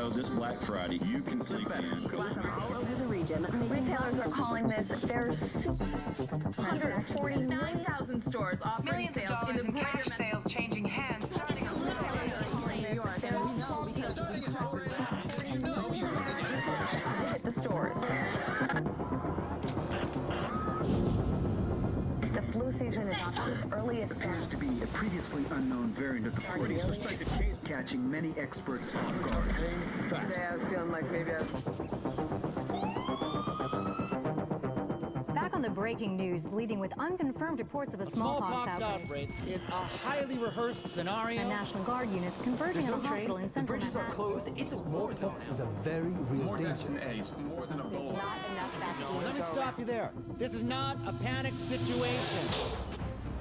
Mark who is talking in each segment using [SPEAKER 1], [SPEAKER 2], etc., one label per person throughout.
[SPEAKER 1] So this Black Friday, you can sleep in.
[SPEAKER 2] All over the region.
[SPEAKER 3] Retailers are calling this their 149,000 stores offering sales in the
[SPEAKER 4] cash sales changing hands.
[SPEAKER 3] Hit the stores. The flu season is off to its earliest
[SPEAKER 5] Appears to be a previously unknown variant of the flu, suspected case catching many experts off guard.
[SPEAKER 3] Today I was feeling like maybe I was...
[SPEAKER 6] Back on the breaking news, leading with unconfirmed reports of a smallpox
[SPEAKER 7] outbreak is a highly rehearsed scenario.
[SPEAKER 6] And National Guard units converging on a hospital in central
[SPEAKER 8] Bridges are closed. It's smallpox is a very real danger.
[SPEAKER 1] More than a bowl.
[SPEAKER 3] Not enough vaccines.
[SPEAKER 7] Let me stop you there. This is not a panic situation.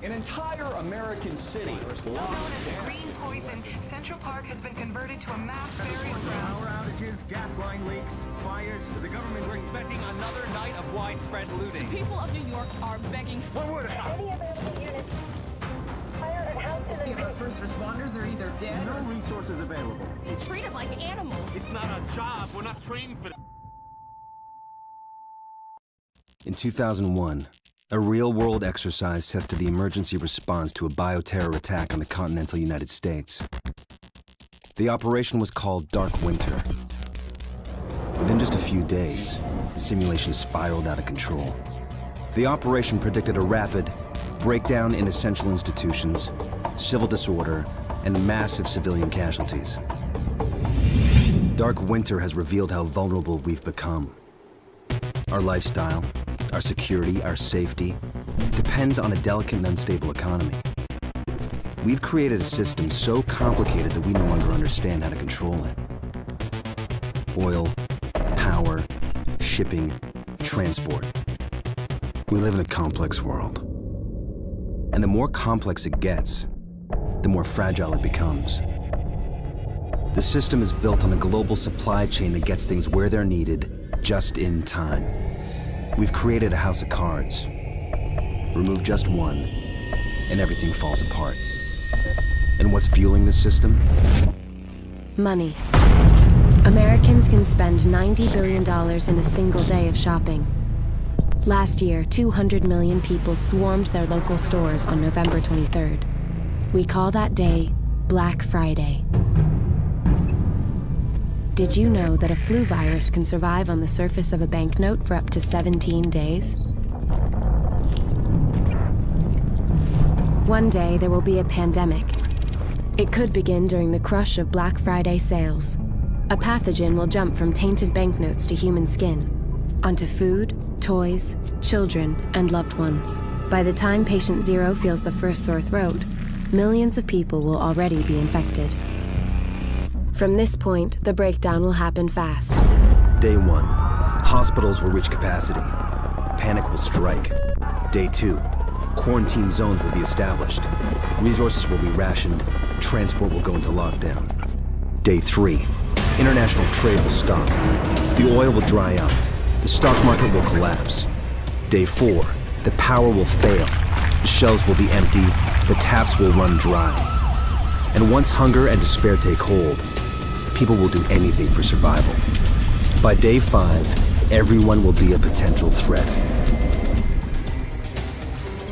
[SPEAKER 8] An entire American city was
[SPEAKER 4] Known as the Green Poison, Central Park has been converted to a mass burial ground.
[SPEAKER 5] Power outages, gas line leaks, fires. The government's
[SPEAKER 8] expecting another night of widespread looting.
[SPEAKER 3] People of New York are begging for
[SPEAKER 5] One word out.
[SPEAKER 3] any available units. Fire a house in the...
[SPEAKER 2] Our first responders are either dead
[SPEAKER 5] No resources available.
[SPEAKER 2] or treated like animals.
[SPEAKER 9] It's not our job. We're not trained for that.
[SPEAKER 10] In 2001, a real-world exercise tested the emergency response to a bioterror attack on the continental United States. The operation was called Dark Winter. Within just a few days, the simulation spiraled out of control. The operation predicted a rapid breakdown in essential institutions, civil disorder, and massive civilian casualties. Dark Winter has revealed how vulnerable we've become. Our lifestyle, our security, our safety, depends on a delicate and unstable economy. We've created a system so complicated that we no longer understand how to control it. Oil, power, shipping, transport. We live in a complex world. And the more complex it gets, the more fragile it becomes. The system is built on a global supply chain that gets things where they're needed, just in time. We've created a house of cards. Remove just one, and everything falls apart. And what's fueling this system?
[SPEAKER 11] Money. Americans can spend $90 billion in a single day of shopping. Last year, 200 million people swarmed their local stores on November 23rd. We call that day Black Friday. Did you know that a flu virus can survive on the surface of a banknote for up to 17 days? One day, there will be a pandemic. It could begin during the crush of Black Friday sales. A pathogen will jump from tainted banknotes to human skin, onto food, toys, children, and loved ones. By the time patient zero feels the first sore throat, millions of people will already be infected. From this point, the breakdown will happen fast.
[SPEAKER 10] Day 1, hospitals will reach capacity. Panic will strike. Day 2, quarantine zones will be established. Resources will be rationed. Transport will go into lockdown. Day 3, international trade will stop. The oil will dry up. The stock market will collapse. Day 4, the power will fail. The shelves will be empty. The taps will run dry. And once hunger and despair take hold, people will do anything for survival. By day 5, everyone will be a potential threat.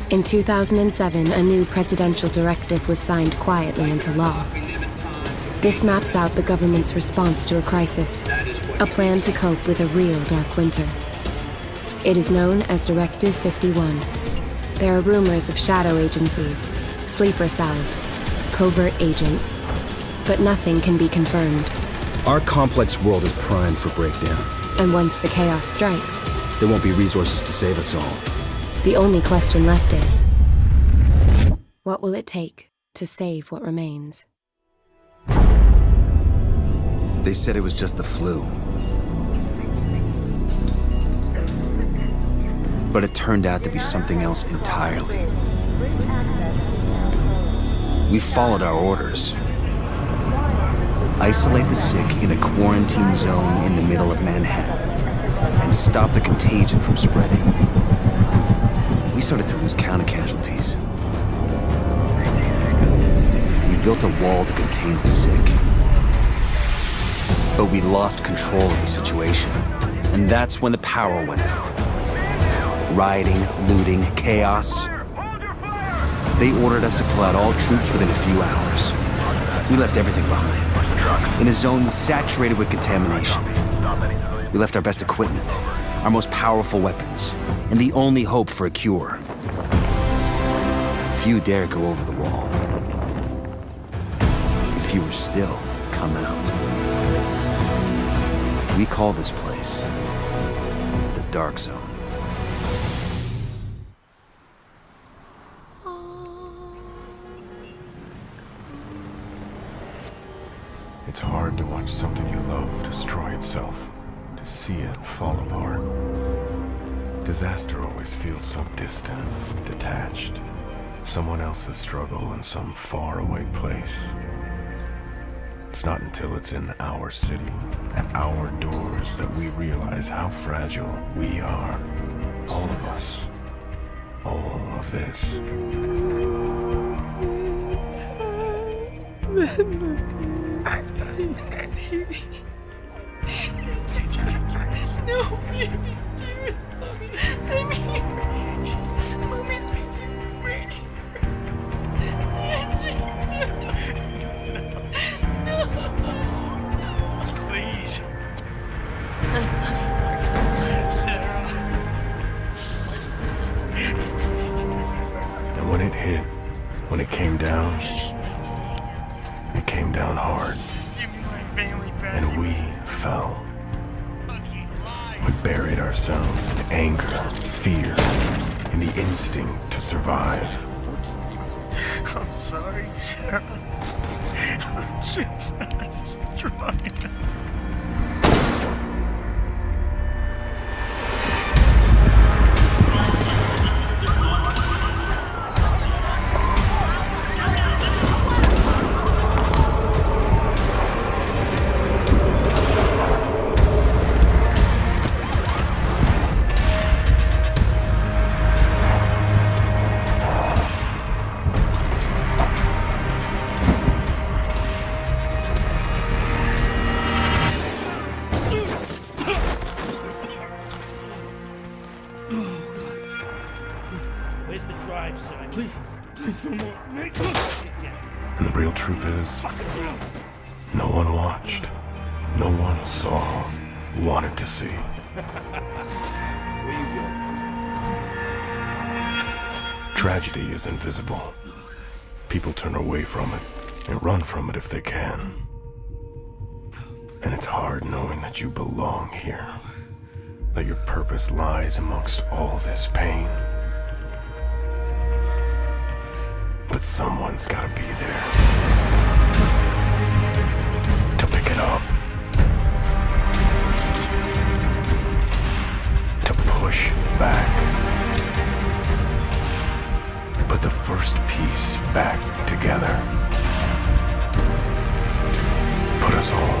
[SPEAKER 11] In 2007, a new presidential directive was signed quietly into law. This maps out the government's response to a crisis, a plan to cope with a real dark winter. It is known as Directive 51. There are rumors of shadow agencies, sleeper cells, covert agents, but nothing can be confirmed.
[SPEAKER 10] Our complex world is primed for breakdown.
[SPEAKER 11] And once the chaos strikes,
[SPEAKER 10] there won't be resources to save us all.
[SPEAKER 11] The only question left is, what will it take to save what remains?
[SPEAKER 10] They said it was just the flu. But it turned out to be something else entirely. We followed our orders. Isolate the sick in a quarantine zone in the middle of Manhattan and stop the contagion from spreading. We started to lose count of casualties. We built a wall to contain the sick. But we lost control of the situation. And that's when the power went out. Rioting, looting, chaos. They ordered us to pull out all troops within a few hours. We left everything behind, in a zone saturated with contamination. We left our best equipment, our most powerful weapons, and the only hope for a cure. Few dare go over the wall. Fewer still come out. We call this place the Dark Zone.
[SPEAKER 12] It's hard to watch something you love destroy itself, to see it fall apart. Disaster always feels so distant, detached. Someone else's struggle in some faraway place. It's not until it's in our city, at our doors, that we realize how fragile we are. All of us. All of this.
[SPEAKER 13] No, baby, Steven. I'm here. Mommy's right here.
[SPEAKER 9] Please.
[SPEAKER 12] And when it hit, when it came down hard. And we fell. We buried ourselves in anger, fear, in the instinct to survive.
[SPEAKER 9] I'm sorry, Sarah. I'm just not strong enough.
[SPEAKER 12] And the real truth is, no one watched, no one saw, wanted to see. Tragedy is invisible. People turn away from it and run from it if they can. And it's hard knowing that you belong here, that your purpose lies amongst all this pain. But someone's gotta be there to pick it up, to push back, put the first piece back together, put us all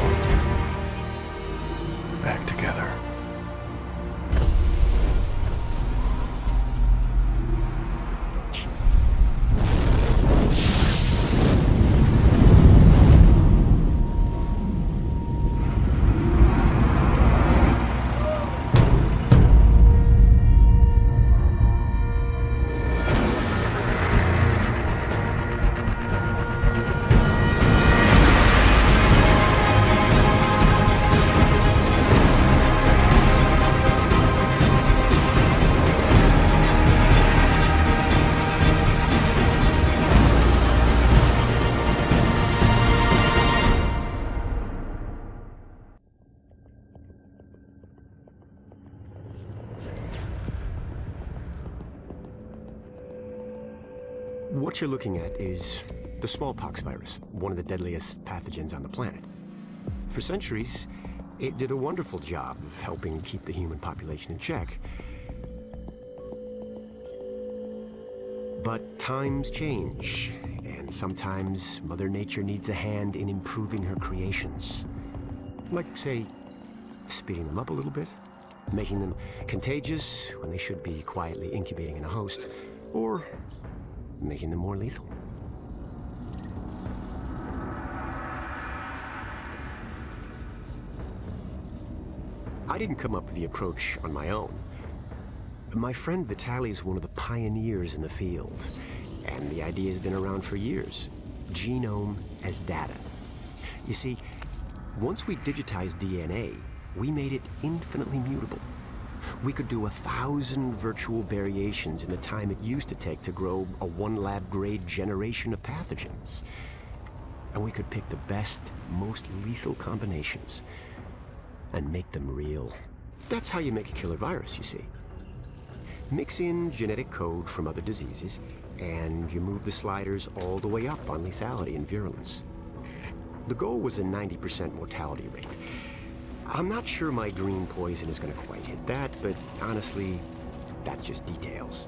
[SPEAKER 12] back together.
[SPEAKER 14] What you're looking at is the smallpox virus, one of the deadliest pathogens on the planet. For centuries, it did a wonderful job of helping keep the human population in check. But times change, and sometimes Mother Nature needs a hand in improving her creations. Like, say, speeding them up a little bit, making them contagious when they should be quietly incubating in a host, or making them more lethal. I didn't come up with the approach on my own. My friend Vitaly is one of the pioneers in the field, and the idea has been around for years. Genome as data. You see, once we digitized DNA, we made it infinitely mutable. We could do 1,000 virtual variations in the time it used to take to grow a 1 lab-grade generation of pathogens. And we could pick the best, most lethal combinations and make them real. That's how you make a killer virus, you see. Mix in genetic code from other diseases, and you move the sliders all the way up on lethality and virulence. The goal was a 90% mortality rate. I'm not sure my green poison is going to quite hit that, but honestly, that's just details.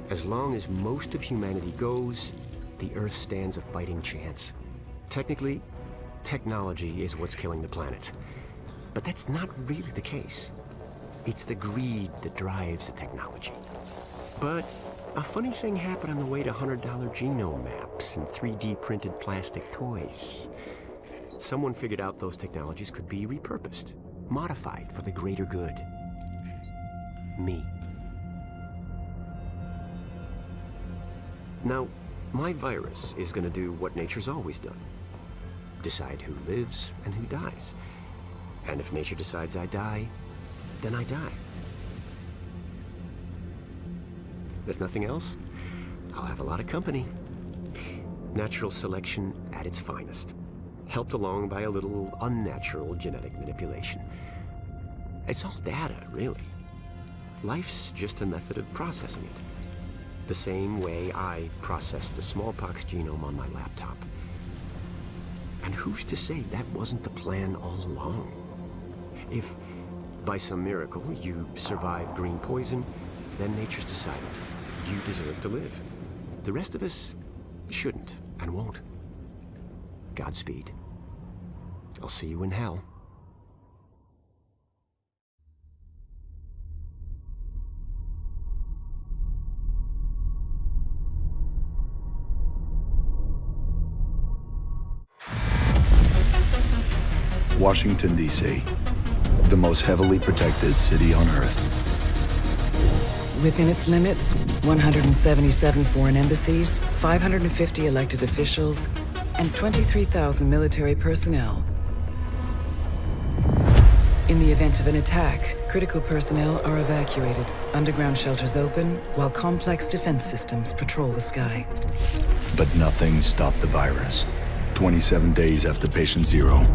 [SPEAKER 14] As long as most of humanity goes, the Earth stands a fighting chance. Technically, technology is what's killing the planet. But that's not really the case. It's the greed that drives the technology. But a funny thing happened on the way to $100 genome maps and 3D printed plastic toys. Someone figured out those technologies could be repurposed, modified for the greater good. Me. Now, my virus is going to do what nature's always done. Decide who lives and who dies. And if nature decides I die, then I die. If nothing else, I'll have a lot of company. Natural selection at its finest, helped along by a little unnatural genetic manipulation. It's all data, really. Life's just a method of processing it. The same way I processed the smallpox genome on my laptop. And who's to say that wasn't the plan all along? If, by some miracle, you survive green poison, then nature's decided you deserve to live. The rest of us shouldn't and won't. Godspeed. I'll see you in hell.
[SPEAKER 15] Washington, D.C., the most heavily protected city on Earth.
[SPEAKER 16] Within its limits, 177 foreign embassies, 550 elected officials, and 23,000 military personnel. In the event of an attack, critical personnel are evacuated, underground shelters open, while complex defense systems patrol the sky.
[SPEAKER 15] But nothing stopped the virus. 27 days after patient zero,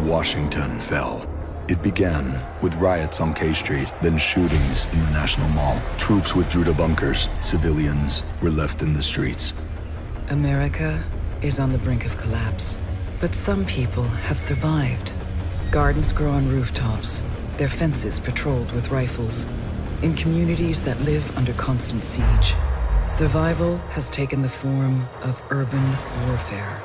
[SPEAKER 15] Washington fell. It began with riots on K Street, then shootings in the National Mall. Troops withdrew to bunkers. Civilians were left in the streets.
[SPEAKER 16] America is on the brink of collapse, but some people have survived. Gardens grow on rooftops, their fences patrolled with rifles, in communities that live under constant siege. Survival has taken the form of urban warfare.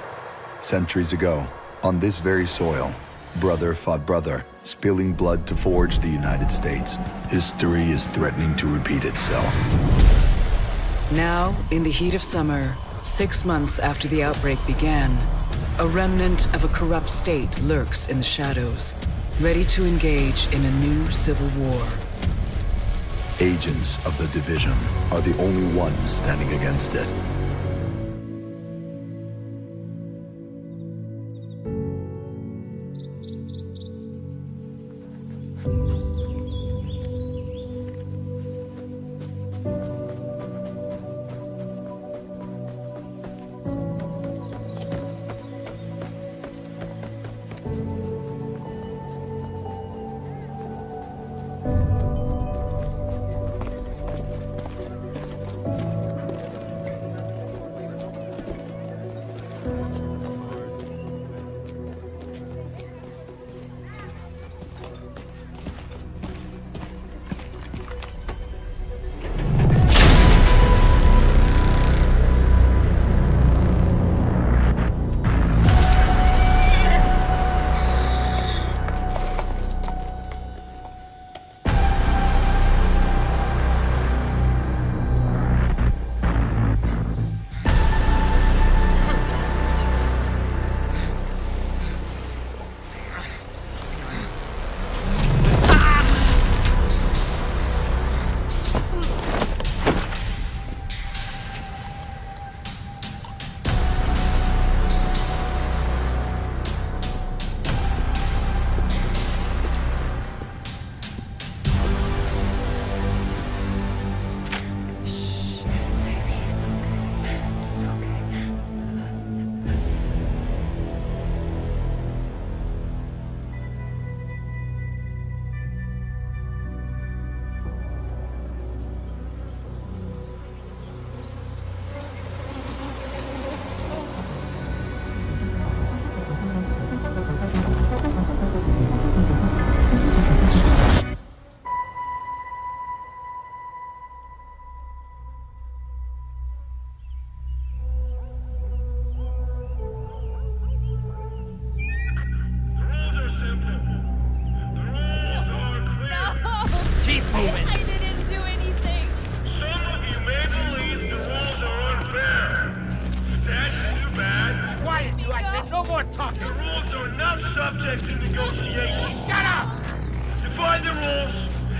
[SPEAKER 15] Centuries ago, on this very soil, brother fought brother, spilling blood to forge the United States. History is threatening to repeat itself.
[SPEAKER 16] Now, in the heat of summer, 6 months after the outbreak began, a remnant of a corrupt state lurks in the shadows, ready to engage in a new civil war.
[SPEAKER 15] Agents of the Division are the only ones standing against it.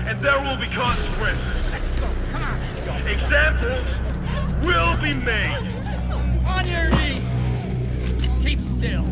[SPEAKER 17] and there will be consequences.
[SPEAKER 7] Let's go. Come on.
[SPEAKER 17] Examples will be made.
[SPEAKER 7] On your knees. Keep still.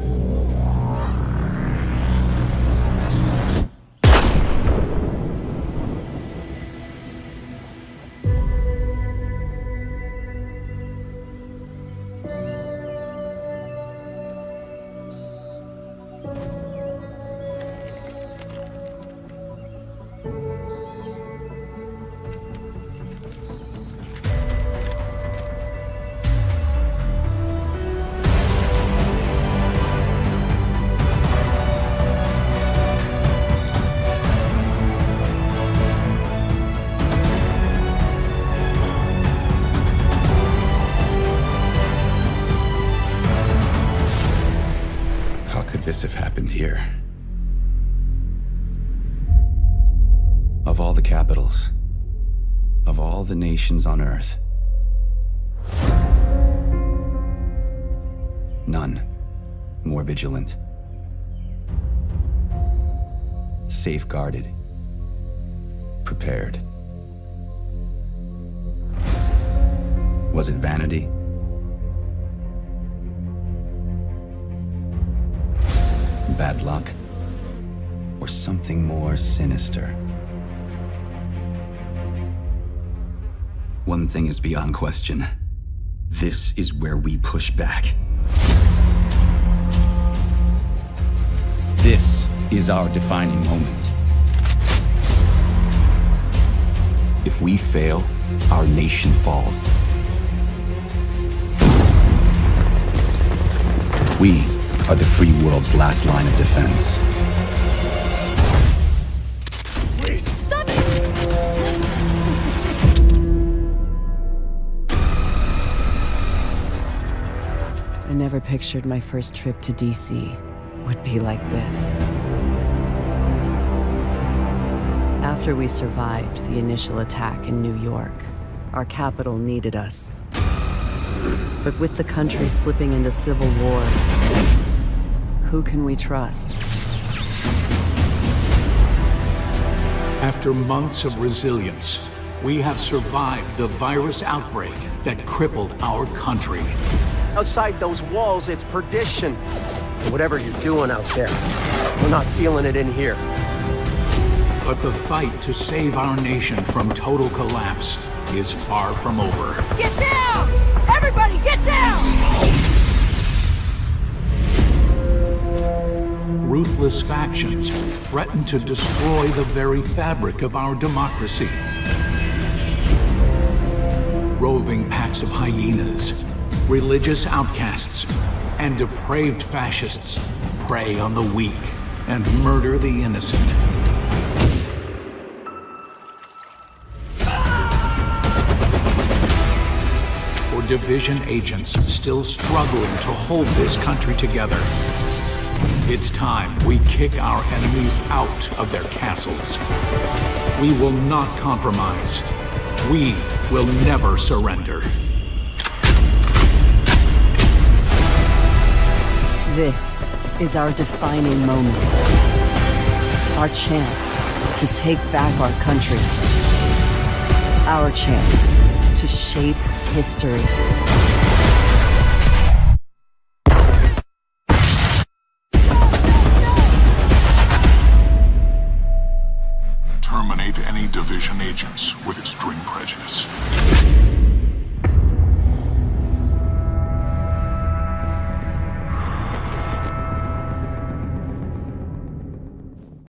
[SPEAKER 18] This have happened here. Of all the capitals, of all the nations on Earth, none more vigilant, safeguarded, prepared. Was it vanity? Bad luck? Or something more sinister? One thing is beyond question. This is where we push back. This is our defining moment. If we fail, our nation falls. We are the free world's last line of defense.
[SPEAKER 2] Please stop it!
[SPEAKER 16] I never pictured my first trip to DC would be like this. After we survived the initial attack in New York, our capital needed us. But with the country slipping into civil war, who can we trust?
[SPEAKER 19] After months of resilience, we have survived the virus outbreak that crippled our country.
[SPEAKER 14] Outside those walls, it's perdition. Whatever you're doing out there, we're not feeling it in here.
[SPEAKER 19] But the fight to save our nation from total collapse is far from over.
[SPEAKER 2] Get down! Everybody, get down!
[SPEAKER 19] Ruthless factions threaten to destroy the very fabric of our democracy. Roving packs of hyenas, religious outcasts, and depraved fascists prey on the weak and murder the innocent. For division agents still struggling to hold this country together, it's time we kick our enemies out of their castles. We will not compromise. We will never surrender.
[SPEAKER 16] This is our defining moment. Our chance to take back our country. Our chance to shape history.
[SPEAKER 20] Terminate any division agents with extreme prejudice.